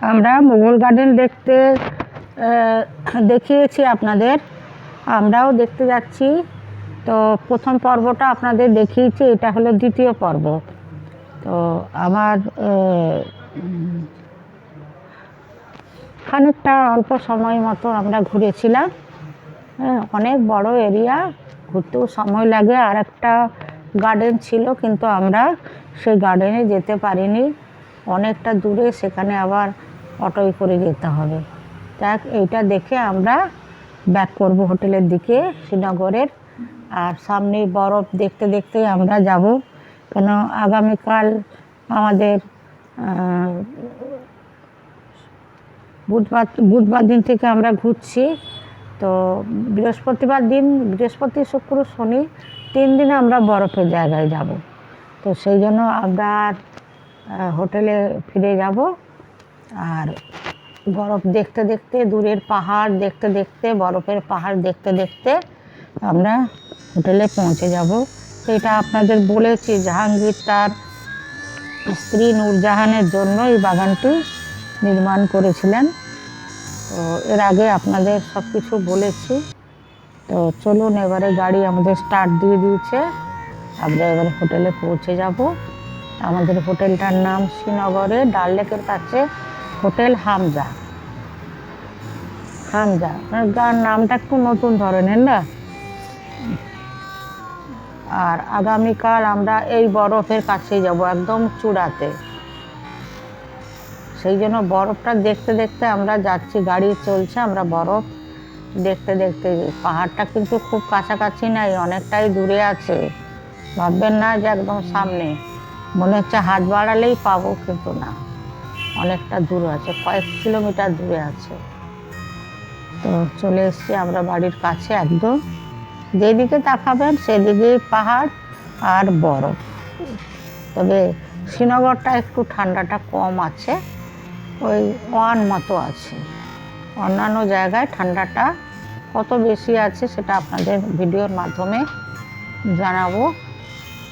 আমরা মুঘল গার্ডেন দেখতে দেখিয়েছি আপনাদের, আমরাও দেখতে যাচ্ছি। তো প্রথম পর্বটা আপনাদের দেখিয়েছি, এটা হলো দ্বিতীয় পর্ব। তো আমার খানিকটা অল্প সময় মতো আমরা ঘুরেছিলাম। অনেক বড় এরিয়া, ঘুরতেও সময় লাগে। আর একটা গার্ডেন ছিল, কিন্তু আমরা সেই গার্ডেনে যেতে পারিনি, অনেকটা দূরে, সেখানে আবার অটোয় করে যেতে হবে। দেখ, এইটা দেখে আমরা ব্যাক করব হোটেলের দিকে, শ্রীনগরের। আর সামনে বরফ দেখতে দেখতে আমরা যাব, কেন আগামীকাল আমাদের বুধবার দিন থেকে আমরা ঘুরছি। তো বৃহস্পতি শুক্র শনি 3 দিনে আমরা বরফের জায়গায় যাব। তো সেই জন্য আমরা হোটেলে ফিরে যাব। আর বরফ দেখতে দেখতে, দূরের পাহাড় দেখতে দেখতে, বরফের পাহাড় দেখতে দেখতে আমরা হোটেলে পৌঁছে যাব। এটা আপনাদের বলেছি, জাহাঙ্গীর তার স্ত্রী নূরজাহানের জন্য এই বাগানটি নির্মাণ করেছিলেন। তো এর আগে আপনাদের সব কিছু বলেছি। তো চলুন, এবারে গাড়ি আমাদের স্টার্ট দিয়ে দিয়েছে, আমরা এবারে হোটেলে পৌঁছে যাব। আমাদের হোটেলটার নাম শ্রীনগরে ডাল লেকের কাছে হোটেল হামজা। গান নামটা একটু নতুন ধরনের না। আর আগামীকাল আমরা এই বরফের কাছেই যাব, একদম চূড়াতে। সেই জন্য বরফটা দেখতে দেখতে আমরা যাচ্ছি, গাড়ি চলছে, আমরা বরফ দেখতে দেখতে। পাহাড়টা কিন্তু খুব কাছাকাছি নাই, অনেকটাই দূরে আছে। ভাববেন না যে একদম সামনে, মনে হচ্ছে হাত বাড়ালেই পাবো, কিন্তু না, অনেকটা দূরে আছে, কয়েক কিলোমিটার দূরে আছে। তো চলে এসছি আমরা বাড়ির কাছে একদম। যেদিকে তাকাবেন সেদিকেই পাহাড় আর বরফ। তবে শ্রীনগরটা একটু ঠান্ডাটা কম আছে, ওই 1 মতো আছে। অন্যান্য জায়গায় ঠান্ডাটা কত বেশি আছে সেটা আপনাদের ভিডিওর মাধ্যমে জানাবো।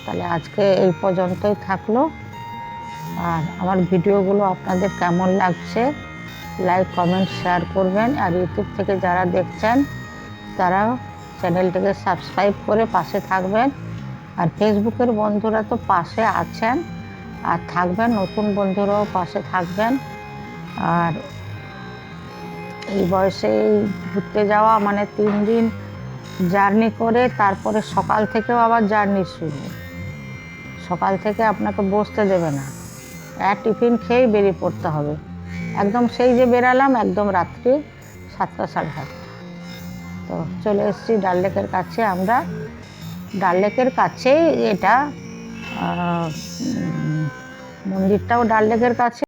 তাহলে আজকে এই পর্যন্তই থাকলো। আর আমার ভিডিওগুলো আপনাদের কেমন লাগছে, লাইক কমেন্ট শেয়ার করবেন। আর ইউটিউব থেকে যারা দেখছেন তারা চ্যানেলটাকে সাবস্ক্রাইব করে পাশে থাকবেন। আর ফেসবুকের বন্ধুরা তো পাশে আছেন আর থাকবেন, নতুন বন্ধুরাও পাশে থাকবেন। আর এই বয়সে ঘুরতে যাওয়া মানে 3 দিন জার্নি করে, তারপরে সকাল থেকেও আবার জার্নি শুরু। সকাল থেকে আপনাকে বসতে দেবে না, টিফিন খেয়েই বেরিয়ে পড়তে হবে। একদম সেই যে বেরালাম, একদম রাত্রি 7টা সাড়ে 7টা। তো চলে এসেছি ডাল লেকের কাছে। আমরা ডাল লেকের কাছেই, এটা মন্দিরটাও ডাল লেকের কাছে।